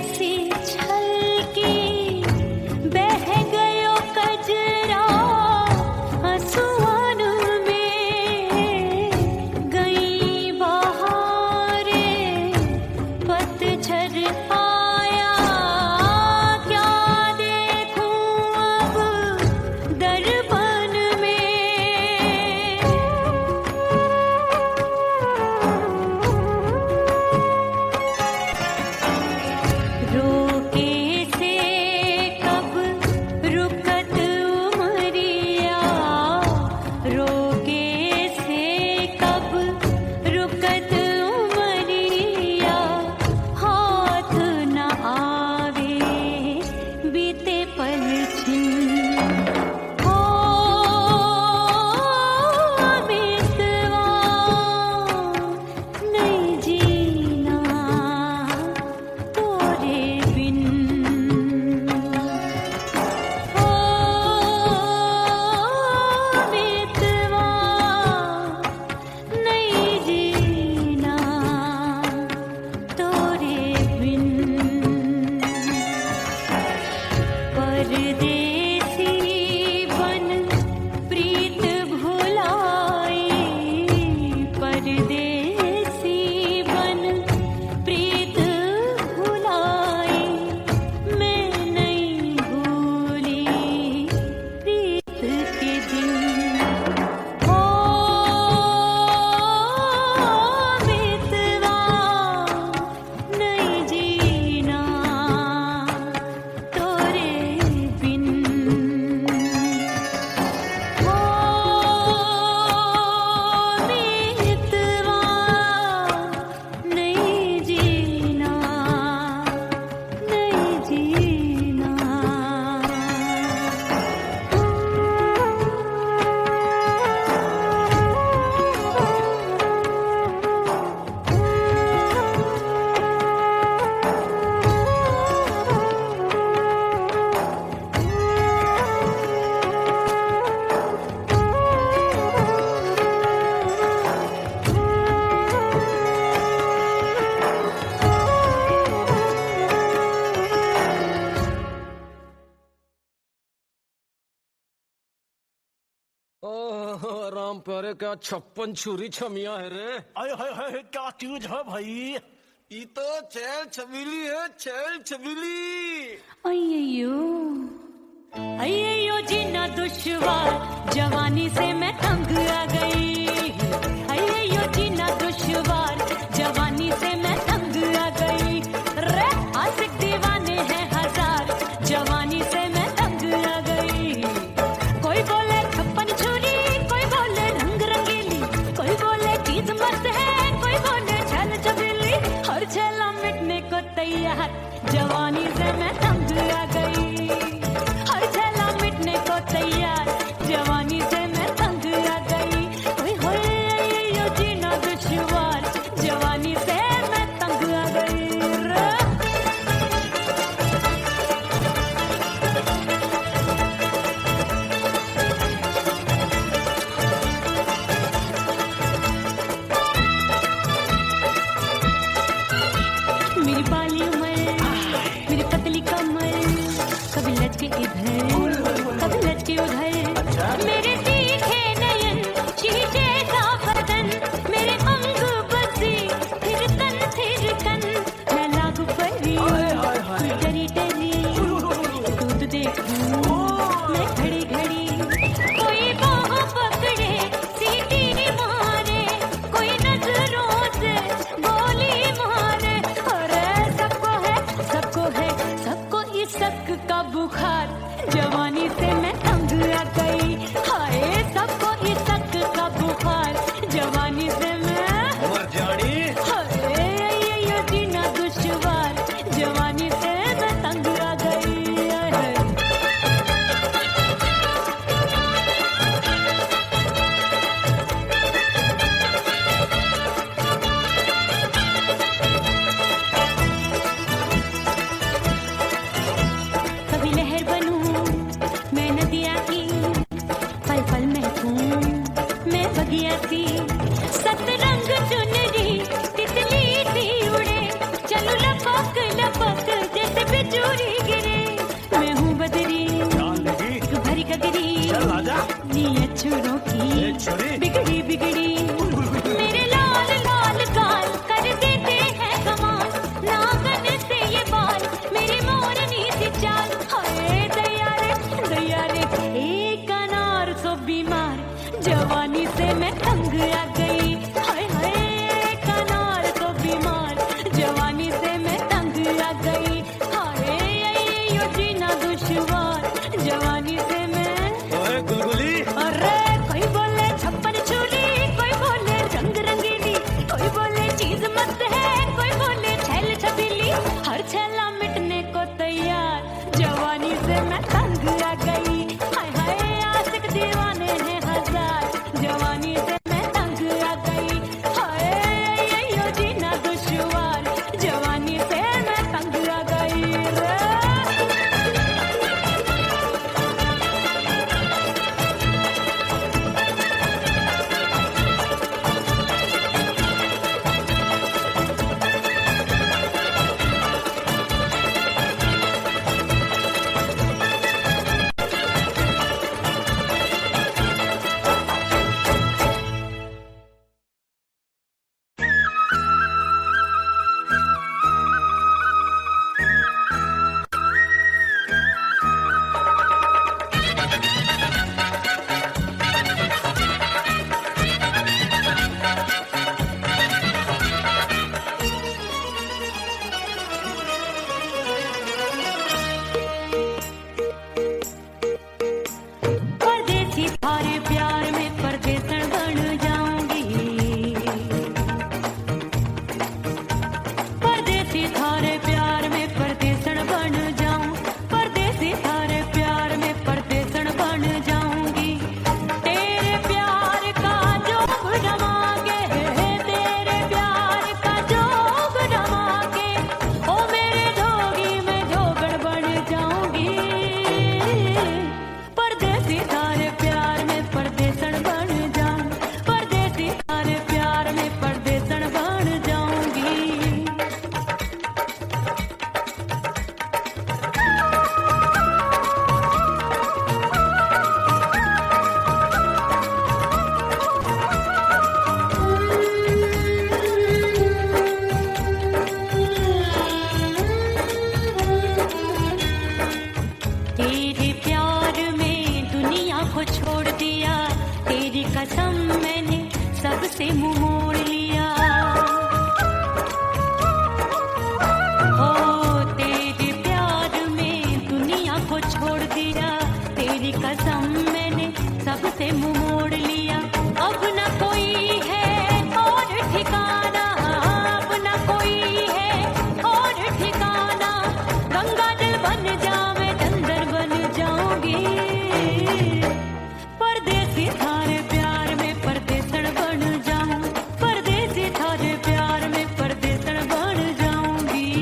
सी छलकी बह गयो कजरा आंसुओं में, गई बहारे पतझड़ आया, क्या देखूं अब दर्पण में। रोके से कब रुकत उमरिया, रोके से कब रुकत उमरिया, हाथ न आवे बीते पल छिन। हो बीतवा नहीं जीना तोरे बिन। हो बीतवा नहीं जीना तोरे बिन। परदेसी बन प्रीत भुलाई, परदेसी बन प्रीत भुलाई, मैं नहीं भूली प्रीत के दिन। हो बीतवा नहीं जीना तोरे बिन। हो बीतवा नहीं जीना, नहीं जीना। ओह राम प्यारे, क्या 56 छुरी छमिया है रे। हाय हाय हाय, क्या चीज है भाई? ये तो चैल छबीली है, चैल छबीली। अय्यो अय्यो जीना दुश्वार, जवानी से मैं तंग आ गई। अय्यो जीना दुश्वार, जवानी से मैं तंग आ गई। रे आशिक दीवाने हैं हजार, जवानी से मैं तंग आ गई। कोई बोले 56 छुरी, कोई बोले रंग रंगीली, कोई बोले चीज मस्त है, कोई बोले छल छबीली। हर छेला मिटने को तैयार, जवानी से मैं तंग आ गई। हर छेला मिटने को तैयार, जवानी से मैं तंग आ गई। ओए होए यो जीना दुश्वार, जवानी से मैं तंग आ गई। मेरी बाली उमर, मेरी पतली कमर, कभी लचके इधर कभी लचके उधर। मेरे तीखे नयन, शीशे सा बदन, मेरे अंग बसी फिर तन फिर कन। मैं लागू परी डरी डरी, दूध देखूं मैं घड़ी घड़ी। कोई बाह पकड़े सीटी मारे, कोई नजरों से गोली मारे। अरे सबको है सबको इसक का बुखार, जवानी से मैं तंग आ गई। हाय सबको इसक का बुखार, जवानी से मैं मर जानी। हाय ये जीना दुश्वार, जवानी से मैं तंग आ गई। कभी लहर बनूं मैं नदी चूरी गिरे मैं हूँ बदरी जान लगी एक भरी कगरी चल आजा नी अछूरों ए की छोरी बिगड़ी बिगड़ी मेरे लाल लाल गाल कर देते हैं कमाल नागन से ये बाल मेरी मोरनी सी चाल हाय दया रे एक अनार सो बीमार जवानी से मैं तंग आ गई हाय हाय एक अनार सो बीमार जवानी से मैं तंग आ गई हाय यो जीना दुश्वार जवानी से मैं ओए गुलगुली अरे कोई बोले छप्पन छुरी कोई बोले रंग रंगीली कोई बोले चीज मस्त है कोई बोले छैल छबीली हर छैला मिटने को तैयार जवानी से मैं तंग आ गई हाय हाय आशिक दीवाने हैं हजार जवानी से मैं तंग आ गई हाय यो जीना दुश्वार जवानी से मैं तंग आ गई रे परदेसी थारे प्यार में परदेसन बन जाऊंगी परदेसी थारे प्यार में परदेसन बन जाऊं परदेसी थारे प्यार में परदेसन बन जाऊंगी तेरे प्यार का जोग जमा के तेरे प्यार का जोग जमा के ओ मेरे जोगी में जोगड़ बन जाऊंगी परदेसी थारे प्यार में परदेसन बन जाऊं परदेसी थारे प्यार में परदेसन बन जाऊंगी तेरे प्यार में दुनिया को छोड़ दिया तेरी कसम मैंने सबसे मुंह मोड़ लिया हो तेरे प्यार में दुनिया को छोड़ दिया तेरी कसम मैंने सबसे मुंह मोड़ लिया अब न कोई है और ठिकाना अब न कोई है और ठिकाना गंगा जल बन जावे चंदन बन जाऊंगी परदेसी थारे प्यार में परदेसन बन जाऊं परदेसी थारे प्यार में परदेसन बन जाऊंगी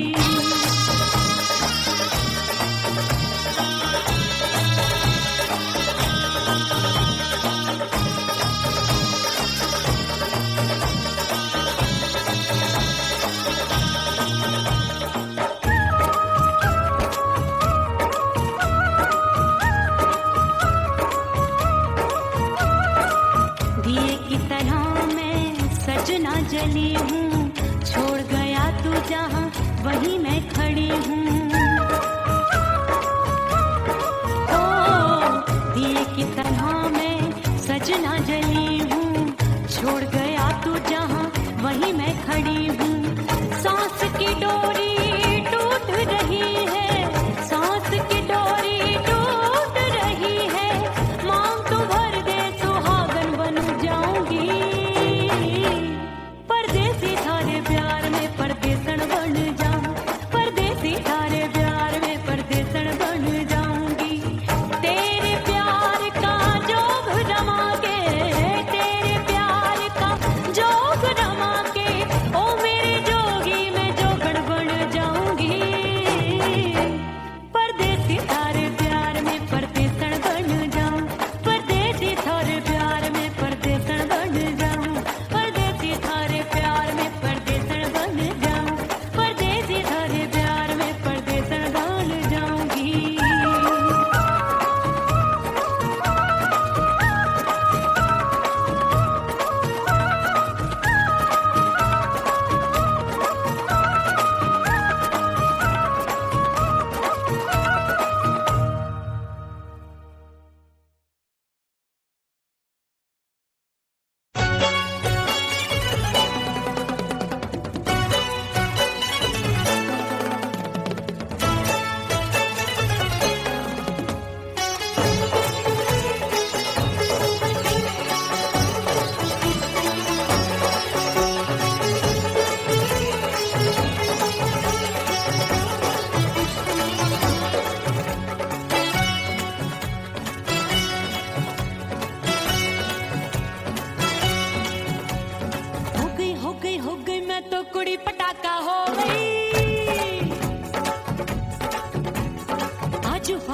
दिए की तरह मैं सजना जली हूँ छोड़ गया तू जहाँ वहीं मैं खड़ी हूँ ओ दिए की तरह मैं सजना जली हूँ छोड़ गया तू जहाँ वहीं मैं खड़ी हूँ सांस की डोरी टूट रही है सांस की डोरी टूट रही है मांग तू भर दे सुहागन बन जाऊंगी परदेसी थारे प्यार में परदेसन बन जाऊं परदेसी थारे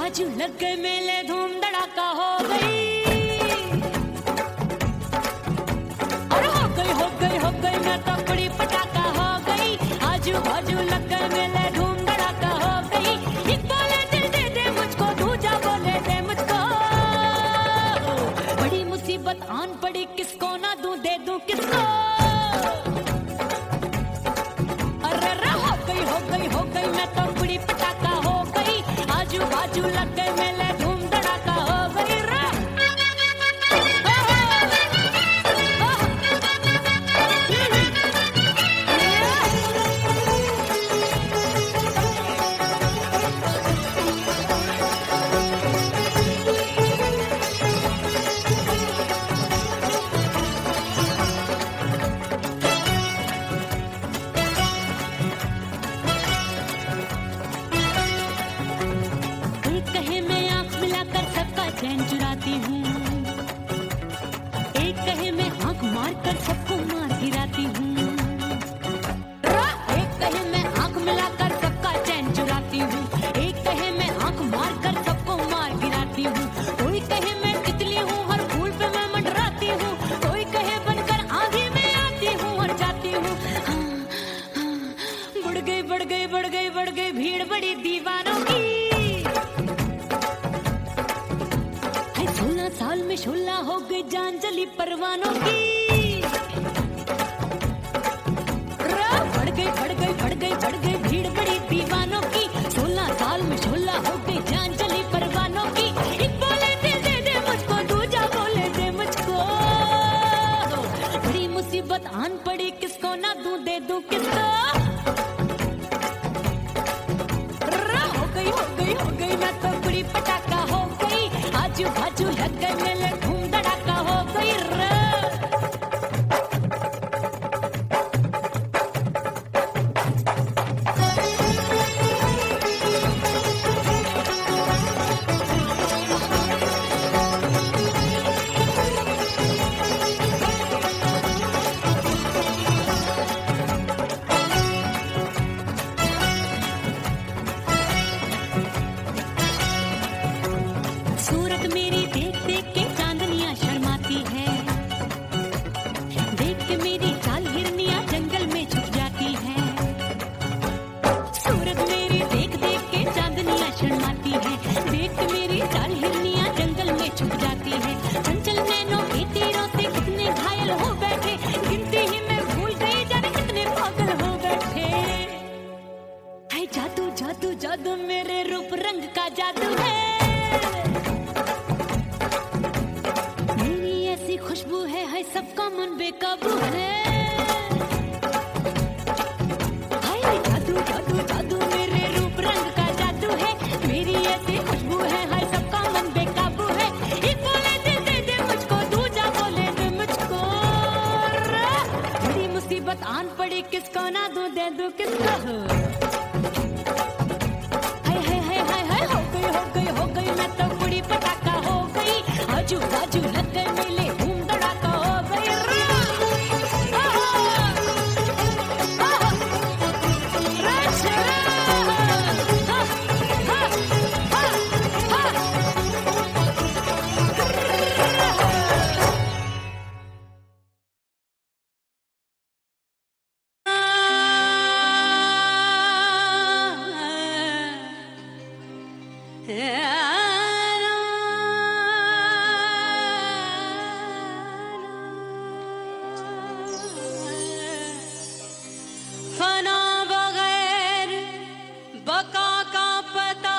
बाजू लग गए मेले, धूम धड़ाका हो गई। और हो गई मैं तो बड़ी पटाखा हो गई। आजू बाजू लग गए मेले, धूम धड़ाका हो गई। एक बोले दिल दे दे मुझको, दूजा बोले दे मुझको। बड़ी मुसीबत आन पड़ी, किसको ना दूं दे दूं किसको। अरे हो गई मैं तो बड़ी पटाखा हो गई। आजू बाजू लग गए मेले, धूम धड़ाका हो गई रे। चैन चुराती हूँ, एक कहे मैं आंख मार कर सबको मार गिराती हूँ। एक कहे मैं आंख मिलाकर सबका चैन चुराती हूँ, एक कहे मैं आंख मार कर सबको मार गिराती हूँ। कोई कहे मैं तितली हूँ, हर फूल पे मैं मंडराती हूँ। कोई कहे बनकर आंधी में आती हूँ और जाती हूँ। बढ़ गई भीड़ बड़ी दीवानों की। 16 साल में शोला हो गई जान जली परवानों की। बढ़ गई भीड़ बड़ी दीवानों की। 16 साल में शोला हो गई जान जली परवानों की। एक बोले दिल दे दे मुझको, दूजा बोले दे मुझको। बड़ी मुसीबत आन पड़ी, किसको ना दूं दे दूं किसको। हो गई मैं तो बड़ी पटाखा हो गई। आजू बाजू लग गए मेले, धूम धड़ाका हो गई रे। सूरत मेरी देख देख के चांदनियां शर्माती है। देख के मेरी चाल हिरनियां जंगल में छुप जाती है। सूरत मेरी देख देख के चांदनियां शर्माती है। देख के मेरी चाल हिरनियां जंगल में छुप जाती है। चंचल नैनों के तीरों से कितने घायल हो बैठे, गिनती ही मैं भूल गई जाने कितने पागल हो बैठे। है जादू जादू जादू मेरे रूप रंग का जादू है। खुशबू है सबका मन बेकाबू है। हाय जादू जादू जादू मेरे रूप रंग का जादू है। मेरी ऐसी खुशबू है, हाय सबका मन बेकाबू है। एक बोले दिल दे दे मुझको, दूजा बोले दे मुझको। बड़ी मुसीबत आन पड़ी, किसको ना दूं दे दूं किसको। हो गई मैं तो बड़ी पटाखा हो गई। आजू बाजू लग गए मेले, धूम धड़ाका हो गई रे। फना बगैर बका का पता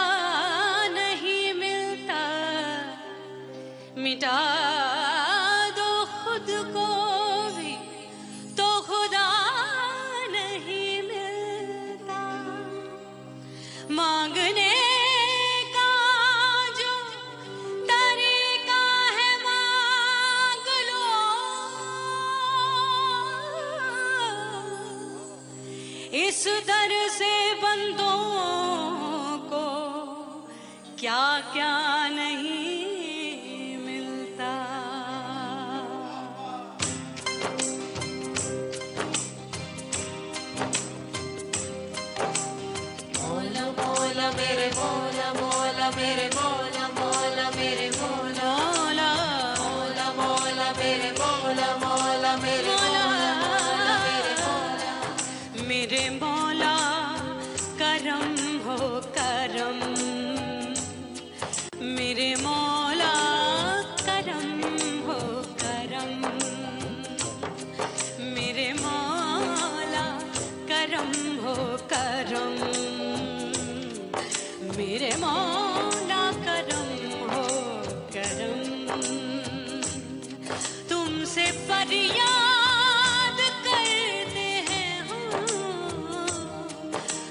नहीं मिलता। मिटा दो खुद को भी तो खुदा नहीं मिलता। मांगने इस दर से बंदों को क्या क्या नहीं मिलता। बोल बोल मेरे बोल बोल मेरे मौला मौला मेरे मौला मौला मौला मेरे मौला मौला मेरे मौला मेरे मौला करम हो करम मेरे मौला करम हो करम मेरे मौला करम हो करम मेरे मौला करम हो करम तुमसे फरियाद करते हैं हम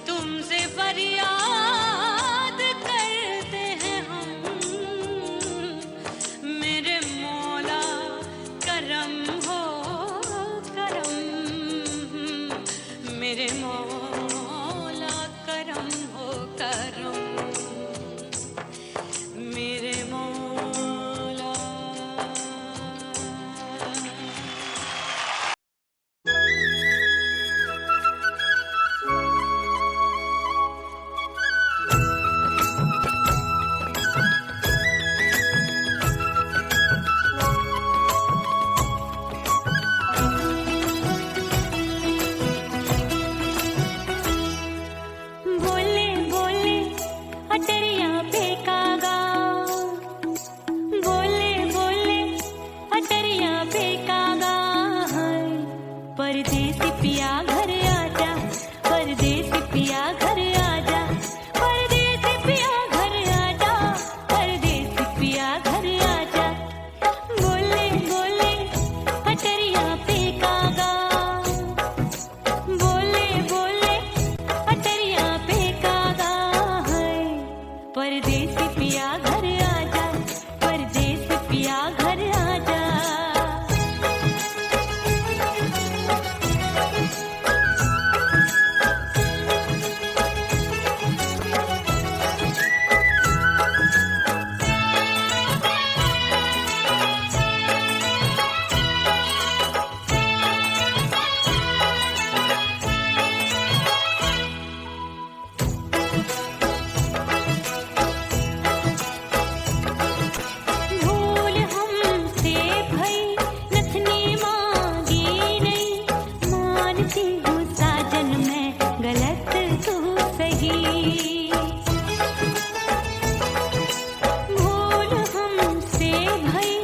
तुमसे फरियाद करते हैं हम मेरे मौला करम हो करम मेरे मौला करम हो करम मेरे मौला बोले बोले अटरिया पे कागा बोले बोले अटरिया पे कागा परदेसी पिया घर आजा परदेसी पिया घर आजा परदेसी पिया घर आजा परदेसी पिया घर आजा बोले बोले अटरिया पे कागा बोले बोले अटरिया पे कागा है परदेसी पिया घर आजा परदेसी पिया घर आजा भूल हमसे भई नथनी मांगी नहीं मानती हूँ साजन मैं गलत तू सही भूल हमसे भई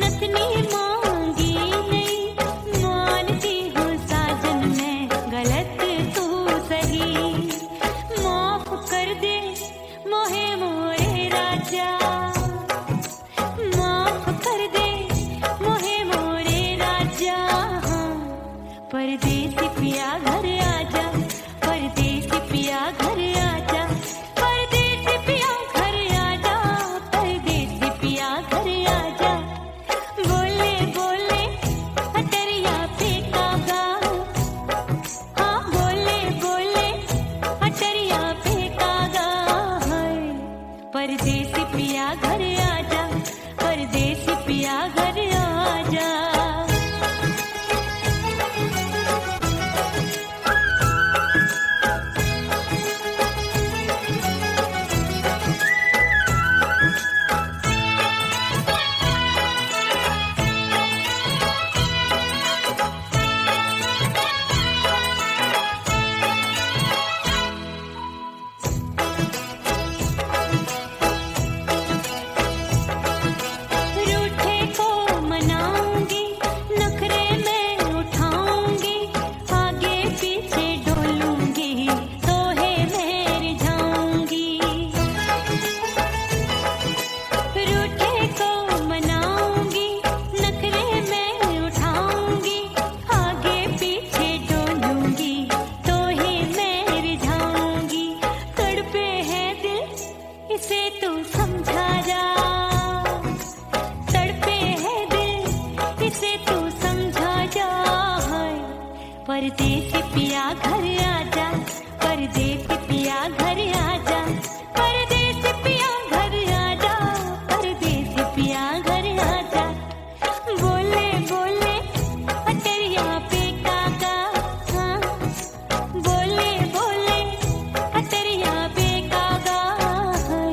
नथनी मांगी नहीं मानती हूँ साजन मैं गलत तू सही माफ कर दे मोहे मोरे राजा माफ कर दे मोहे मोरे राजा परदेसी पिया घर आजा परदेसी पिया घर आजा परदेसी पिया घर आजा परदेसी पिया घर आजा बोले बोले अटरिया पे कागा हाँ बोले बोले अटरिया पे कागा है परदेसी पिया घर आजा परदेसी पिया घर आजा रूठे को मनाऊंगी नखरे में उठाऊंगी आगे पीछे डोलूंगी सोहे में रिझाऊंगी रूठे को मनाऊंगी नखरे में उठाऊंगी आगे पीछे डोलूंगी सोहे में रिझाऊंगी तड़पे है दिल इसे तू समझा जा तड़पे है दिल इसे तू समझा जा परदेसी पिया घर आजा परदेसी पिया घर आजा परदेसी पिया घर आजा परदेसी पिया घर आजा बोले बोले अटरिया पे कागा हाँ बोले बोले अटरिया पे कागा है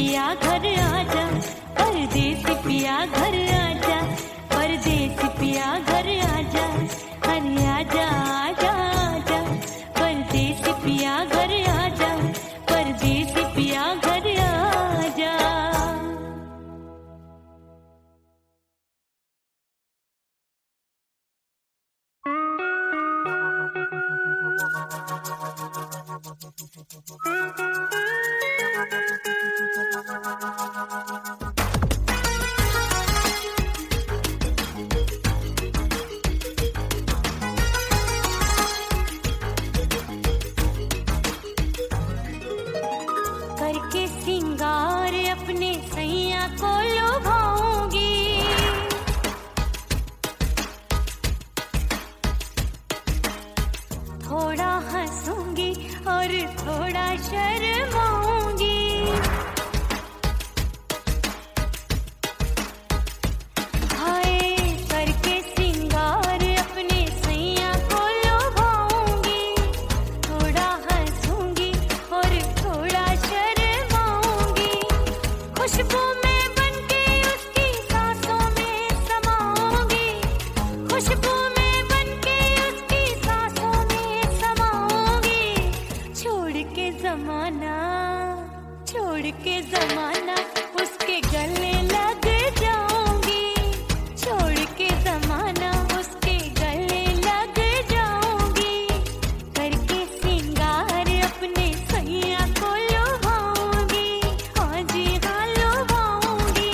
पिया घर आजा, परदेसी पिया घर आजा, परदेसी पिया घर आजा, अरे आजा आजा आजा, परदेसी पिया घर आजा, परदेसी पिया घर आजा। करके सिंगार अपने सैया को लुभाऊंगी, थोड़ा हंसूंगी और थोड़ा शर्माऊंगी। हाय करके सिंगार अपने सैया को लुभाऊंगी, थोड़ा हंसूंगी और थोड़ा शर्माऊंगी। खुशबू में बनके उसकी सांसों में समाऊंगी, खुशबू में बनके उसकी सांसों में समाऊंगी। छोड़ के जमाना, छोड़ के जमाना उसके गले लग जाऊंगी, छोड़ के जमाना उसके गले लग जाऊंगी। करके सिंगार अपने सैया को लुभाऊंगी, हाँ जी हाँ लुभाऊंगी।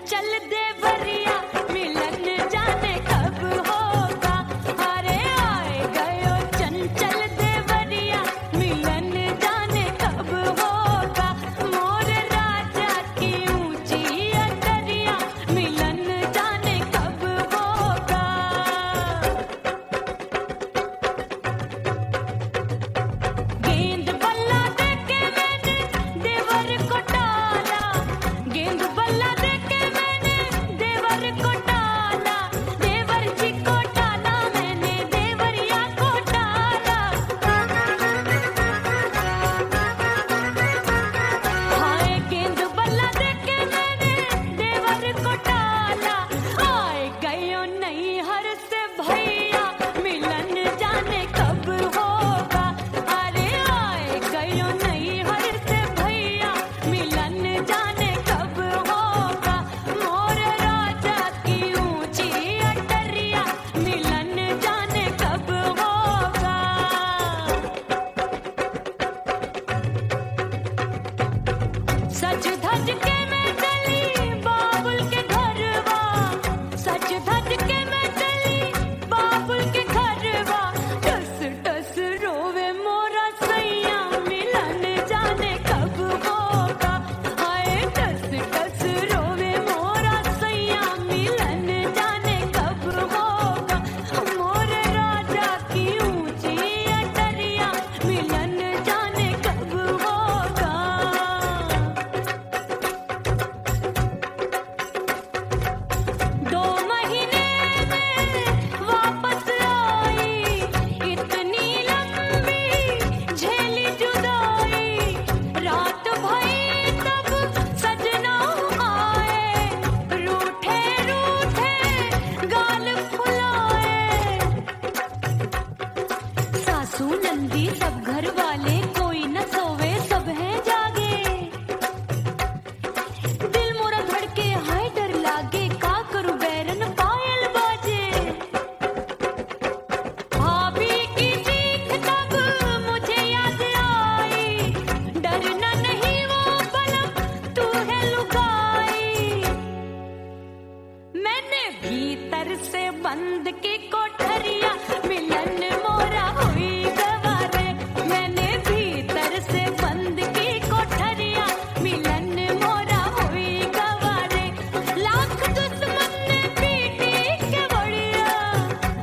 चंचल देवरिया मिलन जाने कब होगा। अरे आए गयो चंचल देवरिया मिलन जाने कब होगा। मोर राजा की ऊंची अटरिया मिलन जाने कब होगा। गेंद बल्ला देके मैंने देवर को टाला, गेंद बल्ला देके मैंने देवर को टाला, देवर जी को टाला मैंने देवरिया को टाला। हाय गेंद बल्ला देके मैंने देवर को टाला। आए गयो नैहर से भैया मिलन जाने कब होगा। अरे आए गयो नैहर से भैया मिलन जाने कब होगा। मोर राजा की ऊंची अटरिया मिलन जाने कब होगा। सज धज के मैं चली बाबुल के घरवा, सज धज के मैं चली बाबुल के घरवा। टस टस रोवे मोरा सैया मिलन जाने कब होगा। हाय टस टस रोवे मोरा सैया मिलन जाने कब होगा। मोर राजा की ऊंची अटरिया मिलन जाने कब होगा। 2 महीने में वापस आई, इतनी लंबी झेली जुदाई। रात भई तब सजना आए, रूठे रूठे गाल फुलाए। सासू नंदी सब घर वाले कोई न सोवे सब है जागे। दिल मोरा धड़के हाय डर लागे, का करूं बैरन पायल बाजे। भाभी की चीख तब मुझे याद आई, डरना नहीं वो बलम तू है लुगाई। मैंने भीतर से बंद की कोठरिया मिलन मोरा हुई गवारे। मैंने भीतर से बंद की कोठरिया मिलन मोरा हुई गवारे। लाख दुश्मन ने पीटी के बढ़िया,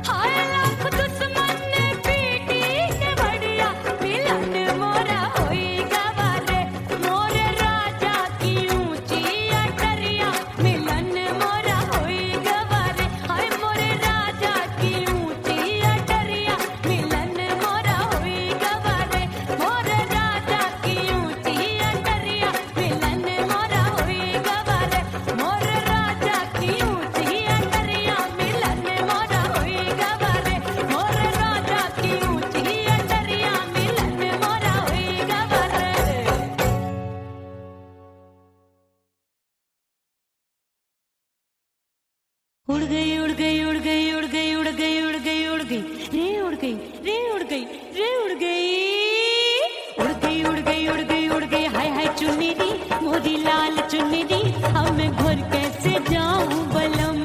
हाय लाख दुश्मन ने पीटी के बढ़िया मिलन मोरा हुई गवारे। मोर राजा की ऊंची अटरिया मिलन मोरा हुई गवारे। हाय मोर राजा की ऊंची अटरिया मिलन मोरा हुई गवारे। मोर राजा की ऊंची अटरिया मिलन मोरा हुई गवारे। मोर राजा की ऊंची अटरिया मिलन मोरा हुई गवारे। मोर राजा की ऊंची अटरिया मिलन मोरा हुई गवारे। उड़ गई उड़ गई उड़ गई उड़ गई उड़ गई उड़ गई उड़ गई रे उड़ गई रे उड़ गई रे उड़ गई उड़ गई उड़ गई उड़ गई उड़ गई। हाय हाय चुन्नी दी मोरी लाल चुन्नी दी, अब मैं घर कैसे जाऊं बलम।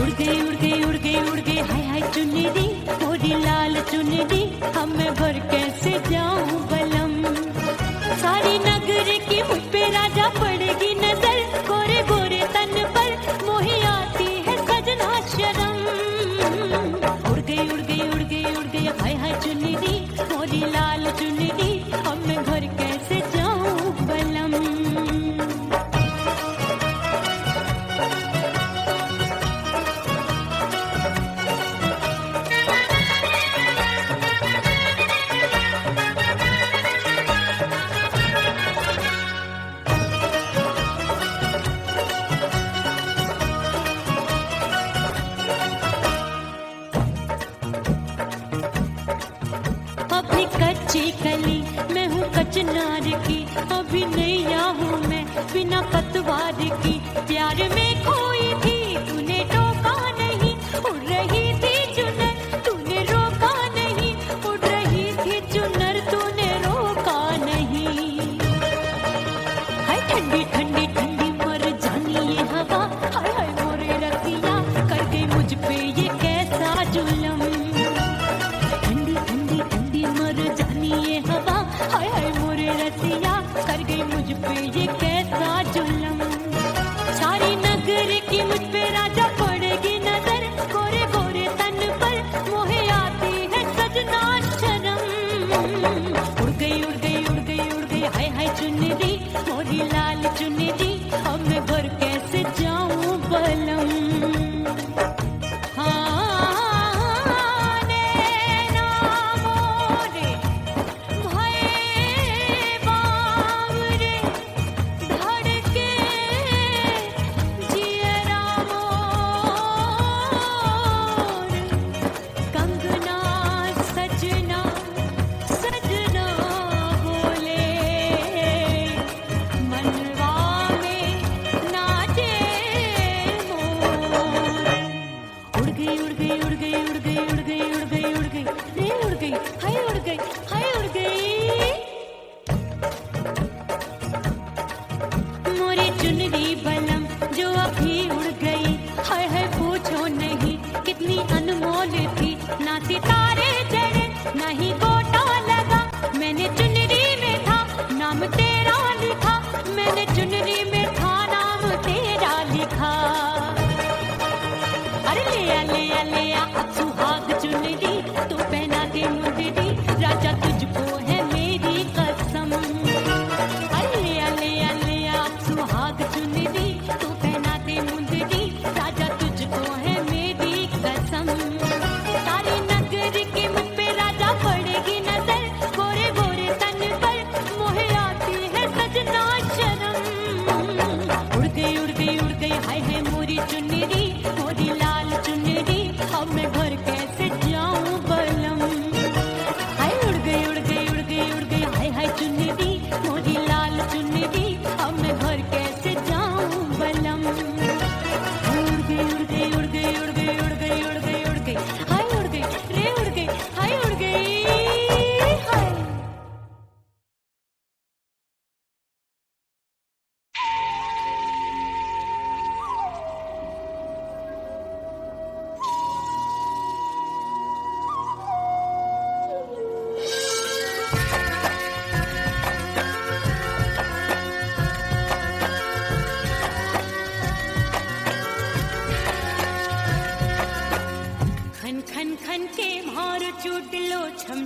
उड़ गई उड़ गई उड़ गई उड़ गई हाय हाय चुन्नी दी मोरी लाल चुन्नी दी, अब मैं घर कैसे जाऊं बलम। सारी नगर की मुझ पे राजा पड़ेगी नजर, गोरे गोरे तन पर मोही आती है सजना शर्म। उड़ गई उड़ गई उड़ गई उड़ गई हाय हाय चुन्नी दी मोरी लाल चुन्नी दी, अब मैं घर कैसे जाऊं बलम। अभी कच्ची कली मैं हूँ कचनार की, अभी नैया हूँ मैं बिना पतवार की। प्यार में खोई थी तूने टोका नहीं, उड़ रही थी चुनर तूने रोका नहीं, उड़ रही थी चुनर तूने रोका नहीं। हाय ठंडी ठंडी ठंडी मर जानी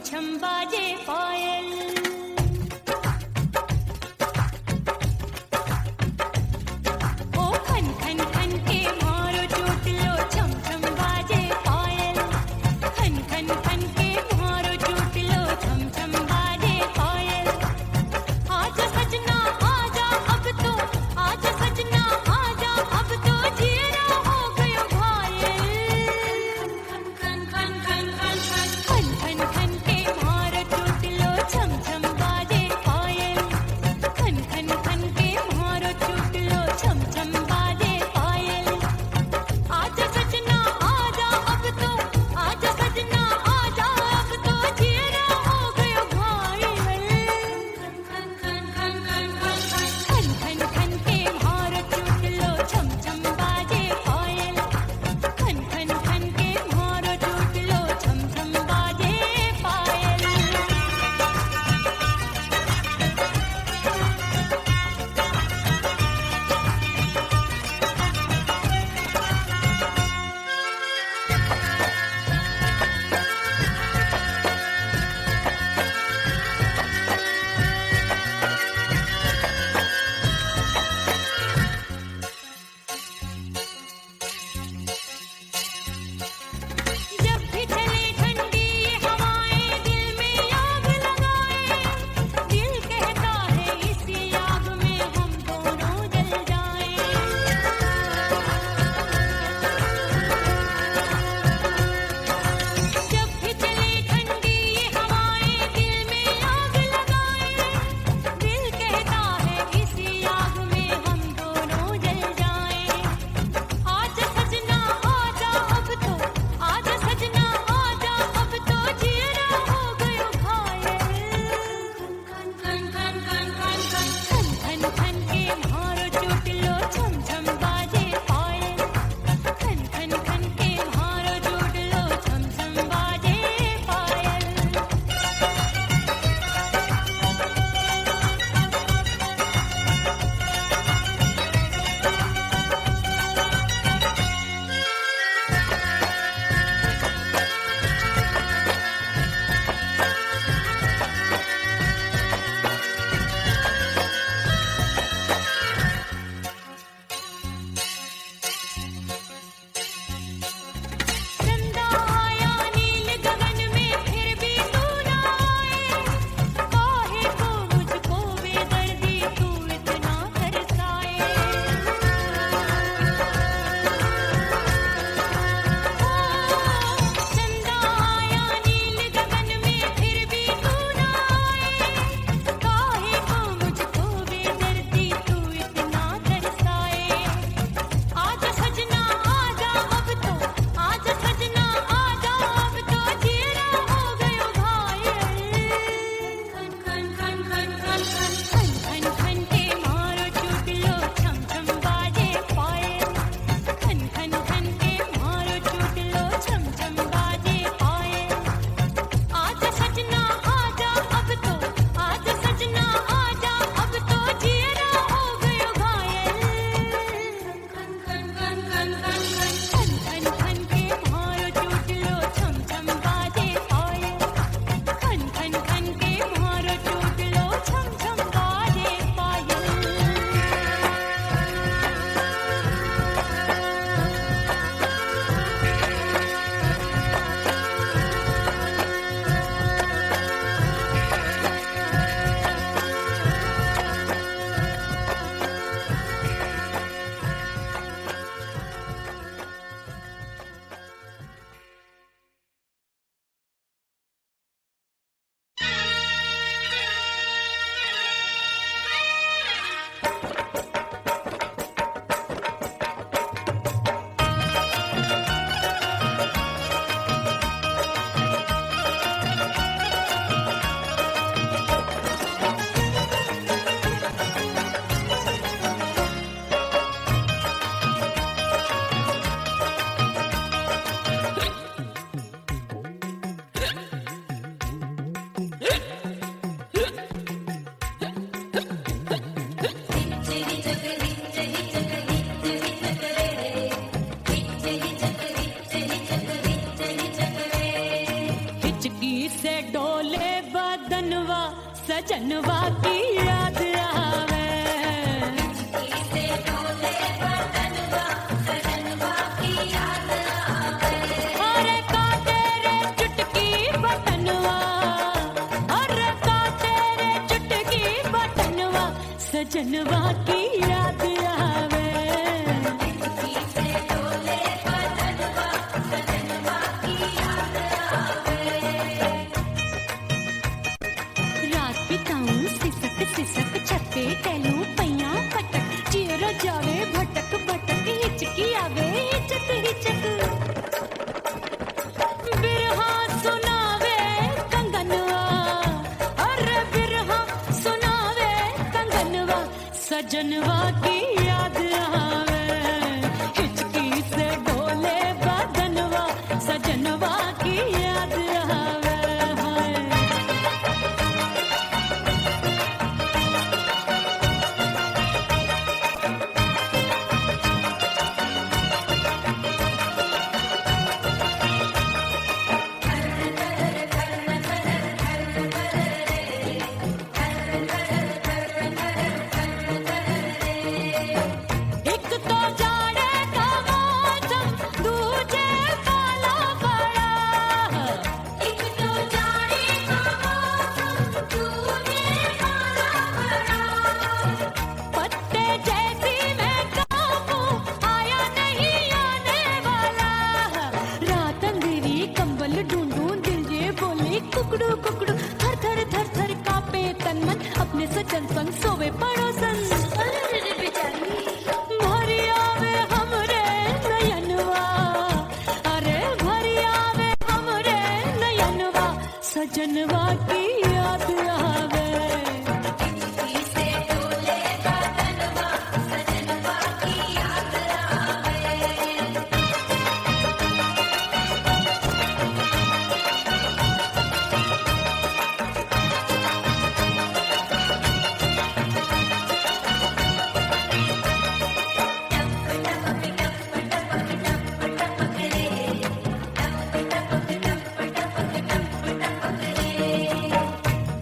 छम बाजे पायल। ओ खन खन खन के मारो चोट लो, छम छम बाजे पायल। खन खन खन के मारो चोट लो, छम छम बाजे पायल। आजा सजना आजा अब तो, आजा सजना आजा अब तो, जीना हो गयो घायल। खन खन खन खन खन खन खन खन के मारो चोट लो, छम छम सजनवा की याद आवे। अरे का तेरे चुटकी बटनवा, अरे का तेरे चुटकी बटनवा, सजनवा की याद आवे। रात बिताऊं सिसक सिसक छत्ते टहलूं पैया पटक, चेहरा जावे भटक भटक, हिचकी आवे हिचक हिचक। बिरहा सुनावे कंगनवा, अरे बिरहा सुनावे कंगनवा, सजनवा की याद आवे। हिचकी से डोले बदनवा, सजनवा की याद आवे। हाय एक तो जाड़े का मौसम, दूजे काला बड़ा। एक तो जाड़े का मौसम, दूजे काला बड़ा। पत्ते जैसी मैं कांपूं, आया नहीं आने वाला। रात अंधेरी कंबल ढूंढूं, दिल ये बोले कुकड़ू कुकड़ू। थर थर थर थर कांपे तन मन, अपने सजन संग सोवे पड़ोसन। भरी आवे हमरे नयनवा, अरे भरी आवे हमरे नयनवा, सजनवा की याद आवे।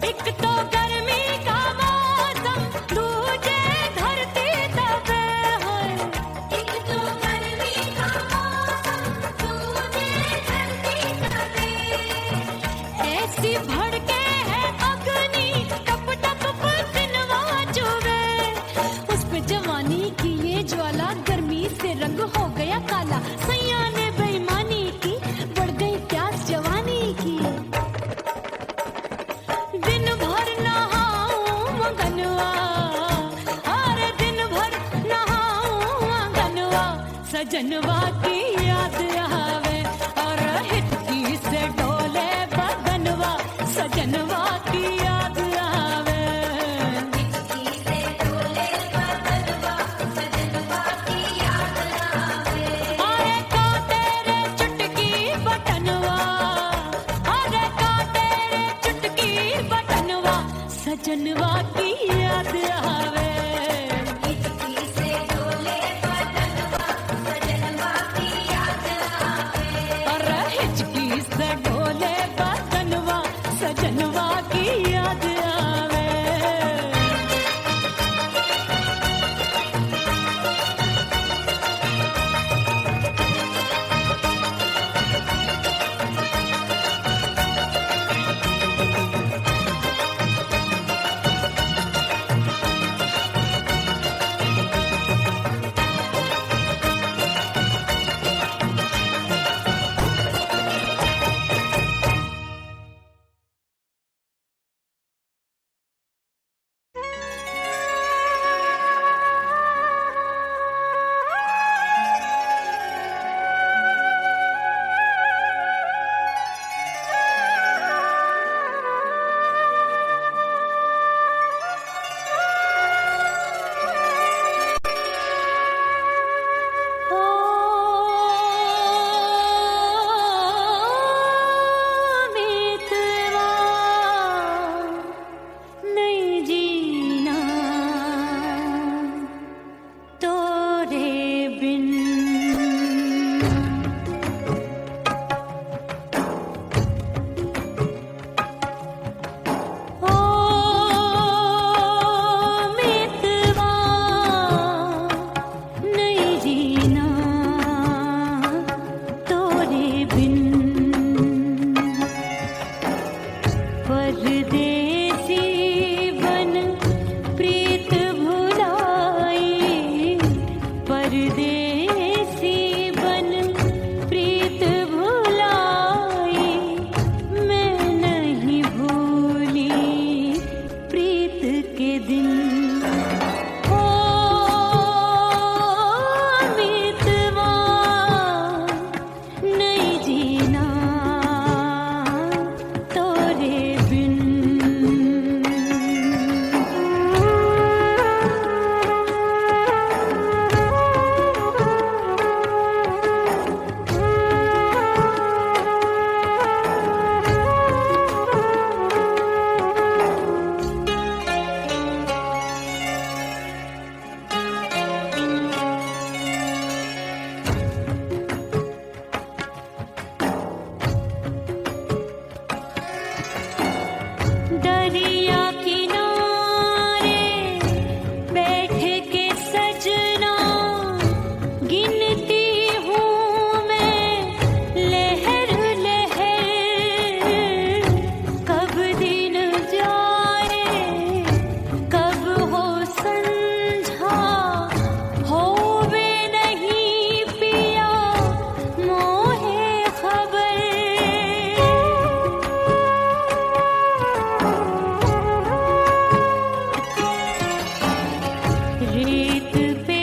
एक तो गर्मी का मौसम, दूजे धरती तपे है। एक तो गर्मी का मौसम, दूजे धरती तपे। ऐसी भड़के है अग्नि, टप टप पसीनवा चुभे। उस पे जवानी की ये ज्वाला, गर्मी से रंग हो गया काला। सैया ने बेईमानी की, बढ़ गई प्यास जवानी की। दिन भर नहाऊं मंगनवा, अरे दिन भर नहाऊं मंगनवा, सजनवा की याद आवे। और हिचकी से डोले बदनवा, सजनवा की याद आवे। अरे का तेरे चुटकी बटनवा, अरे का तेरे चुटकी बटनवा, सजनवा की याद आवे। एक